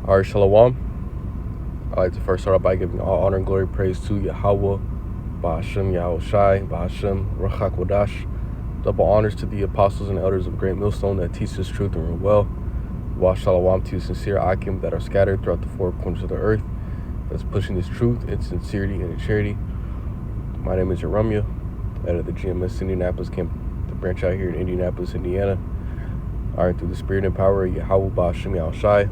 All right, Shalom. I'd like to first start off by giving all honor and glory praise to Yahweh, Ba'ashem Yahushai, Ba'ashem Ruach HaKodesh. Double honors to the apostles and elders of Great Millstone that teach this truth and rule well. Wa Shalom to sincere Akim that are scattered throughout the four corners of the earth, that's pushing this truth in sincerity and in charity. My name is Jeremiah, out of the GMS Indianapolis camp, the branch out here in Indianapolis, Indiana. All right, through the spirit and power of Yahweh, Ba'ashem Yahushai.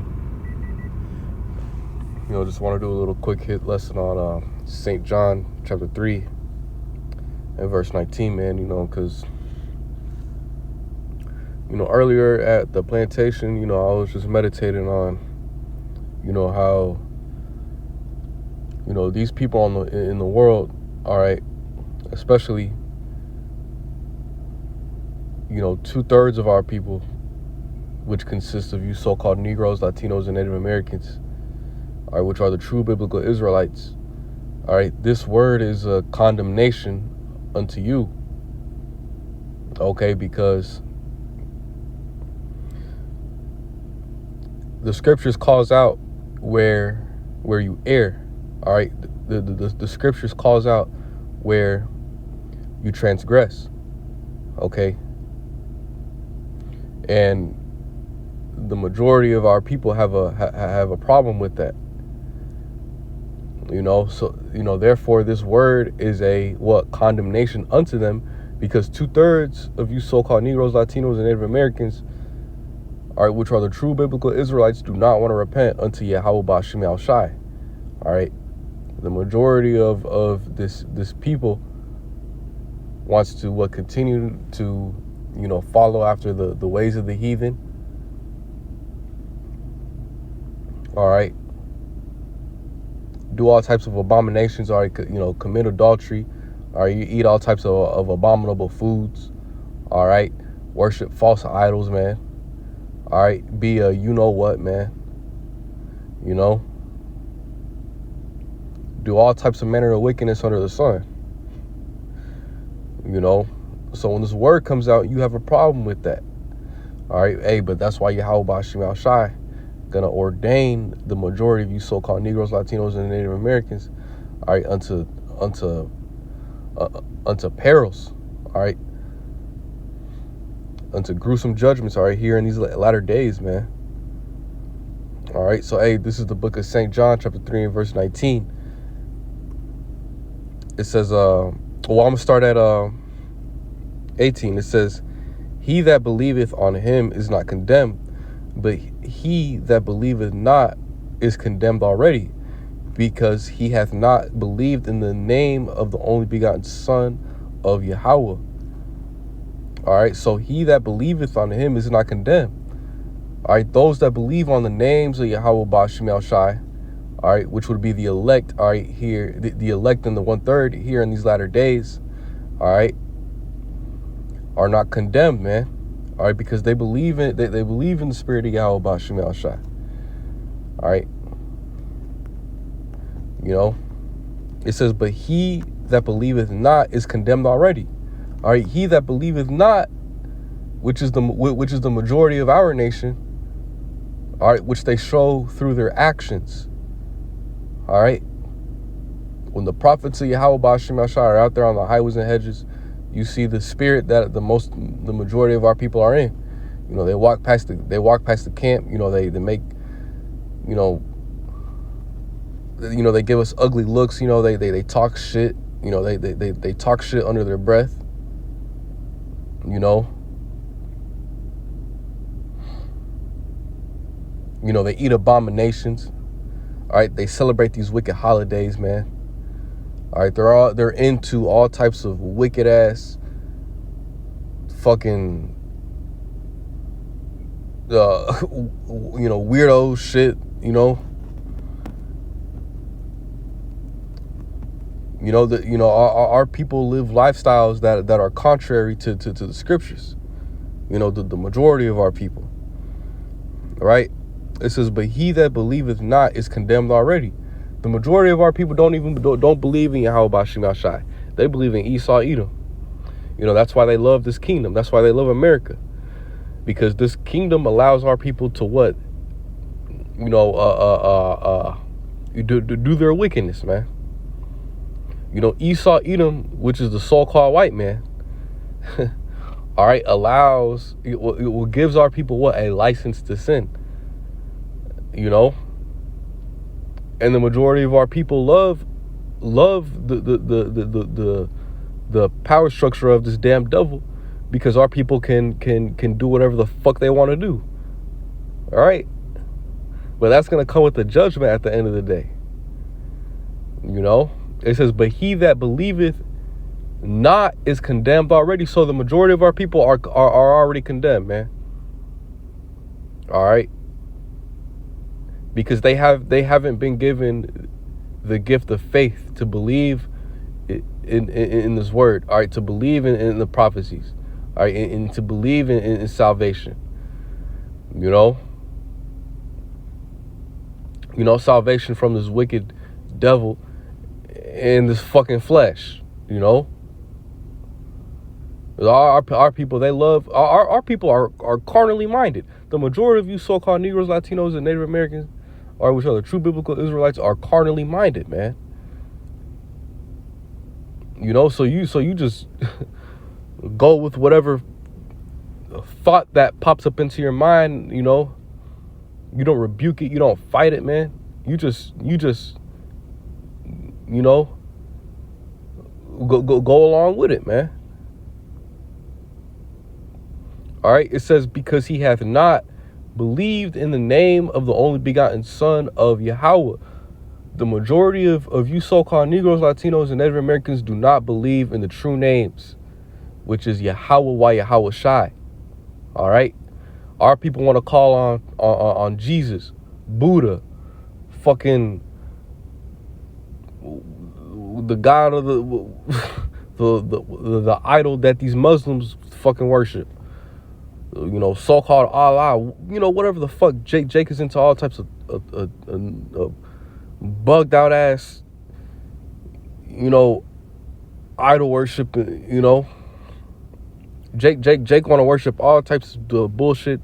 Just want to do a little quick hit lesson on St. John chapter 3 and verse 19, man, because, earlier at the plantation, I was just meditating on, how, these people in the world, all right, especially, 2/3 of our people, which consists of you so-called Negroes, Latinos, and Native Americans, all right, which are the true biblical Israelites. All right, this word is a condemnation unto you. Okay, because the scriptures calls out where you err. All right, the scriptures calls out where you transgress. Okay, and the majority of our people have a problem with that. Therefore this word is a condemnation unto them, because 2/3 of you so-called Negroes, Latinos, and Native Americans, all right, which are the true biblical Israelites, do not want to repent unto Yahweh Ba'ashem Yahushai. All right, the majority of this people wants to continue to follow after the ways of the heathen. All right, do all types of abominations, all right, commit adultery, all right, you eat all types of abominable foods, all right, worship false idols, man, all right, be a you-know-what, man, do all types of manner of wickedness under the sun, so when this word comes out, you have a problem with that, all right, hey, but that's why Yahweh Ba'ashem Yahushai gonna ordain the majority of you so-called Negroes, Latinos, and Native Americans, all right, unto perils, all right, unto gruesome judgments, all right, here in these latter days, man. All right, so hey, this is the book of St. John, chapter 3 and verse 19. It says, I'm gonna start at 18. It says, "He that believeth on him is not condemned, but he that believeth not is condemned already, because he hath not believed in the name of the only begotten Son of Yahweh." All right, so he that believeth on him is not condemned. All right, those that believe on the names of Yahweh Ba'ashem Yahushai, all right, which would be the elect, all right, here, the elect in the 1/3 here in these latter days, all right, are not condemned, man. All right, because they believe in they believe in the spirit of Yahweh Ba'ashem Yahushai. All right, it says, "But he that believeth not is condemned already." All right, he that believeth not, which is the majority of our nation, all right, which they show through their actions. All right, when the prophets of Yahweh Ba'ashem Yahushai are out there on the highways and hedges, you see the spirit that the majority of our people are in. They walk past the camp. They make, they give us ugly looks. They talk shit. They talk shit under their breath. They eat abominations. All right, they celebrate these wicked holidays, man. All right, they're into all types of wicked ass fucking weirdo shit, our people live lifestyles that are contrary to the scriptures. The majority of our people. All right, it says, "But he that believeth not is condemned already." The majority of our people don't believe in Yahweh Ba'ashem Yahushai. They believe in Esau, Edom. That's why they love this kingdom. That's why they love America. Because this kingdom allows our people to what? you know, do their wickedness, man. You know, Esau, Edom, which is the so-called white man, all right, it gives our people what? A license to sin, you know? And the majority of our people love the power structure of this damn devil, because our people can do whatever the fuck they want to do. All right? But that's going to come with the judgment at the end of the day. You know? It says, but he that believeth not is condemned already. So the majority of our people are already condemned, man. All right? Because they haven't been given the gift of faith to believe in this word, all right, to believe in the prophecies, all right, and to believe in salvation. You know, salvation from this wicked devil and this fucking flesh. You know, our people, they love our people are carnally minded. The majority of you so-called Negroes, Latinos, and Native Americans, or which are the true biblical Israelites, are carnally minded, man. You know, so you just go with whatever thought that pops up into your mind. You know, you don't rebuke it, you don't fight it, man. You just you know, go along with it, man. All right, it says, because he hath not believed in the name of the only begotten Son of Yahweh. The majority of you so-called Negroes, Latinos, and Native Americans do not believe in the true names, which is Yahweh, Yahweh Shai. All right? Our people want to call on Jesus, Buddha, fucking the God of the idol that these Muslims fucking worship. You know, so-called Allah, you know, whatever the fuck. Jake is into all types of bugged out ass, you know, idol worship. You know, Jake want to worship all types of bullshit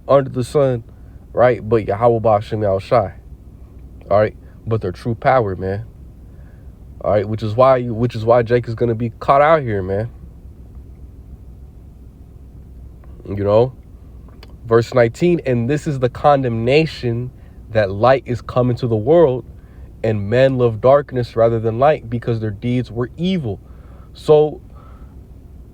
under the sun, right? But Yahweh Ba'Shem Yahweh Shai, all right. But their true power, man. All right, which is why Jake is gonna be caught out here, man. You know, verse 19, and this is the condemnation, that light is come into the world, and men love darkness rather than light, because their deeds were evil. So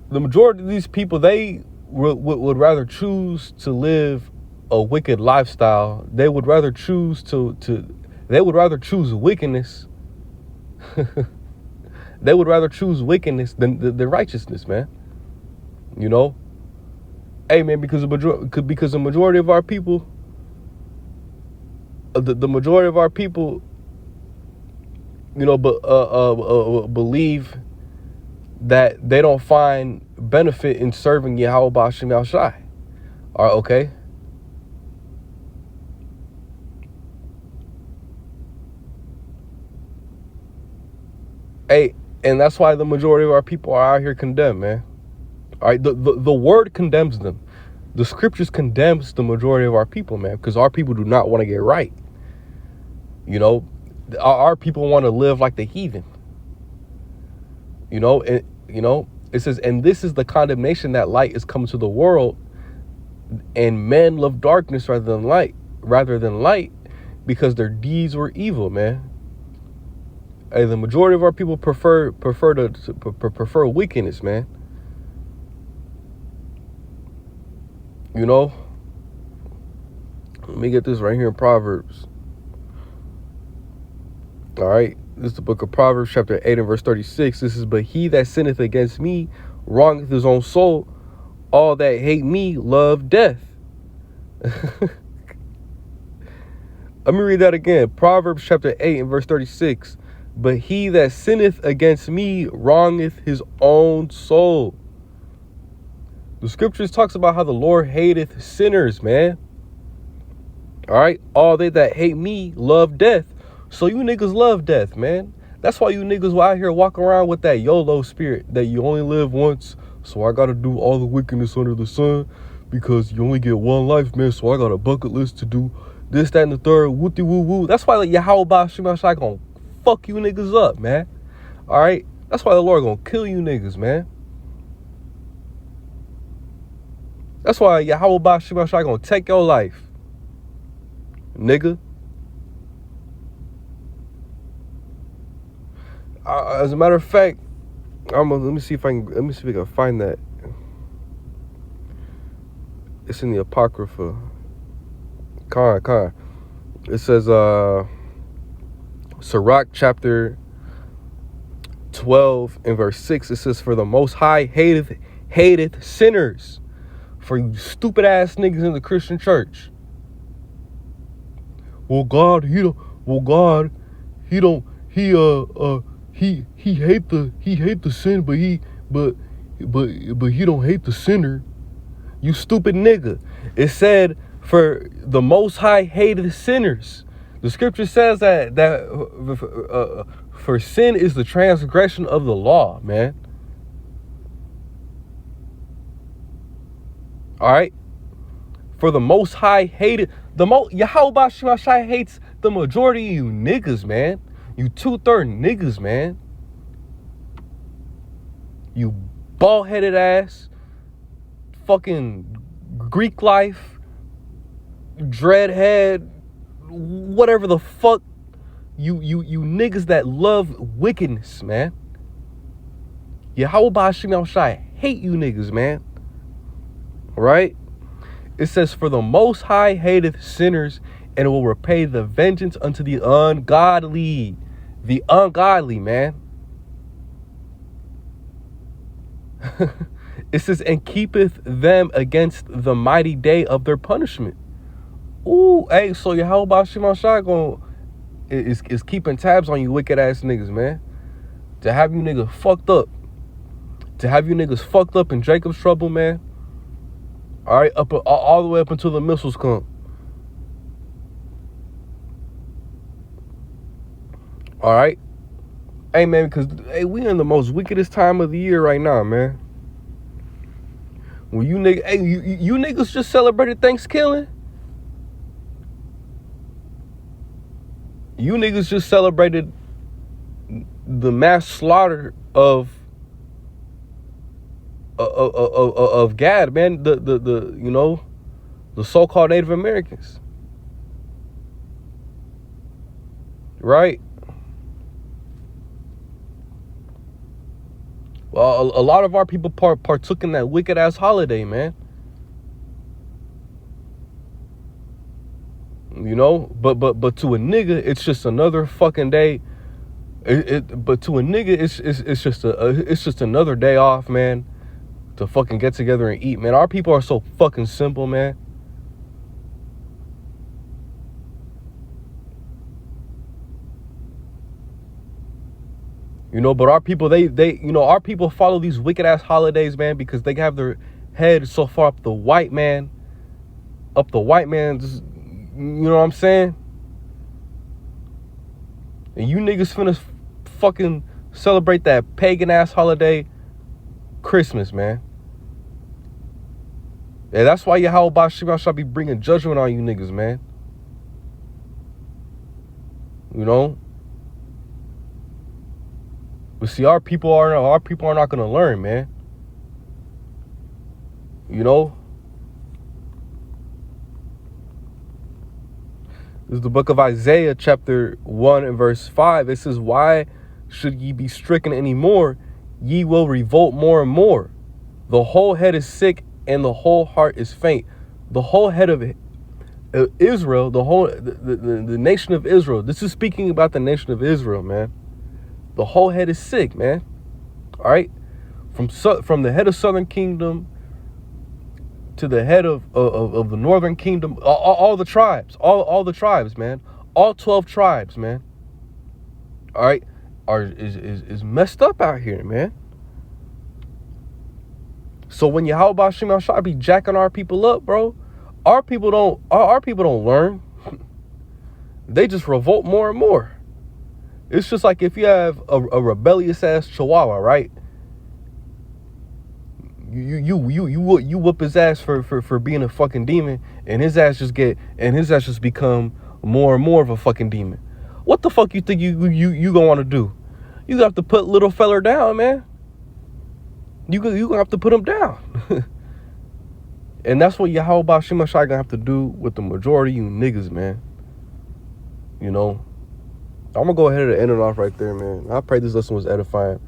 the majority of these people, they would rather choose to live a wicked lifestyle. They would rather choose they would rather choose wickedness. They would rather choose wickedness than the righteousness, man. You know, hey, man, because the majority of our people, the majority of our people, you know, believe that they don't find benefit in serving Yahweh Ba'Shem Yahweh Shai. All right, okay. Hey, and that's why the majority of our people are out here condemned, man. All right, the word condemns them. The scriptures condemns the majority of our people, man, because our people do not want to get right. You know, our people want to live like the heathen. You know, and you know, it says, and this is the condemnation, that light is come to the world, and men love darkness rather than light, because their deeds were evil, man. Hey, the majority of our people prefer wickedness, man. You know, let me get this right here in Proverbs. All right, this is the book of Proverbs, chapter 8 and verse 36. This is, but he that sinneth against me wrongeth his own soul. All that hate me love death. Let me read that again. Proverbs chapter 8 and verse 36. But he that sinneth against me wrongeth his own soul. The scriptures talks about how the Lord hateth sinners, man. All right. All they that hate me love death. So you niggas love death, man. That's why you niggas out here walk around with that YOLO spirit, that you only live once. So I got to do all the wickedness under the sun, because you only get one life, man. So I got a bucket list to do this, that, and the third, wooty woo woo. That's why Yahweh Shema Shai gonna fuck you niggas up, man. All right? That's why the Lord gonna kill you niggas, man. That's why Yahweh Shema Shai gonna take your life, nigga. As a matter of fact, let me see if we can find that. It's in the Apocrypha. Con. It says, Sirach chapter 12 and verse 6. It says, for the Most High hateth sinners. For you stupid ass niggas in the Christian church. Well, God, he hate the sin, but he don't hate the sinner. You stupid nigga. It said, for the Most High hated sinners. The scripture says that for sin is the transgression of the law, man. All right. For the Most High hated Yahweh Shema Shai hates the majority of you niggas, man. You 2/3 niggas, man. You bald-headed ass, fucking Greek life, dreadhead, whatever the fuck. You niggas that love wickedness, man. Yahweh Shema Shai hate you niggas, man. Right? It says, for the Most High hateth sinners, and will repay the vengeance unto the ungodly. The ungodly, man. It says, and keepeth them against the mighty day of their punishment. Ooh, hey, so Yahweh Shema Shai is keeping tabs on you wicked ass niggas, man. To have you niggas fucked up. To have you niggas fucked up in Jacob's trouble, man. All right, all the way up until the missiles come. All right. Hey, man, because we in the most wickedest time of the year right now, man. When you niggas just celebrated Thanksgiving. You niggas just celebrated the mass slaughter of Gad, man. The so-called Native Americans. Right? Well, a lot of our people partook in that wicked ass holiday, man. You know, but to a nigga, it's just another fucking day. But to a nigga, it's just another day off, man, to fucking get together and eat, man. Our people are so fucking simple, man. You know, but our people, our people follow these wicked ass holidays, man, because they have their head so far up the white man's, you know what I'm saying? And you niggas finna fucking celebrate that pagan ass holiday, Christmas, man. Yeah, that's why Yahweh Shema shall be bringing judgment on you niggas, man. You know? But see, our people are not gonna learn, man. You know? This is the book of Isaiah, chapter 1 and verse 5. It says, why should ye be stricken any more? Ye will revolt more and more. The whole head is sick, and the whole heart is faint. The whole head of Israel, the nation of Israel. This is speaking about the nation of Israel, man. The whole head is sick, man. All right? From the head of Southern Kingdom to the head of the Northern Kingdom, all the tribes, all the tribes, man. All 12 tribes, man. All right? Is messed up out here, man. So when Yahweh Shema Shai be jacking our people up, bro, our people don't learn. They just revolt more and more. It's just like if you have a rebellious ass chihuahua, right? you whoop his ass for being a fucking demon, and his ass just become more and more of a fucking demon. What the fuck you think you gonna want to do? You have to put little feller down, man. You gonna have to put him down. And that's what Yahweh Bashim Ashai gonna have to do with the majority of you niggas, man. You know, I'm gonna go ahead and end it off right there, man. I pray this lesson was edifying.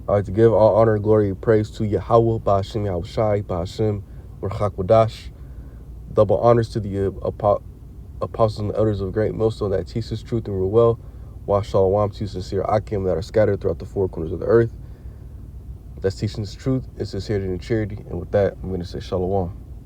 I'd like to give all honor, glory, and praise to Yahweh Bashim Yahushai Bashim Urchakwadash. Double honors to the apostles and elders of great millstone that teach this truth and rule well. Wa shalom to sincere Akim that are scattered throughout the four corners of the earth. That's teaching this truth, it's sincerity and charity. And with that, I'm going to say shalom.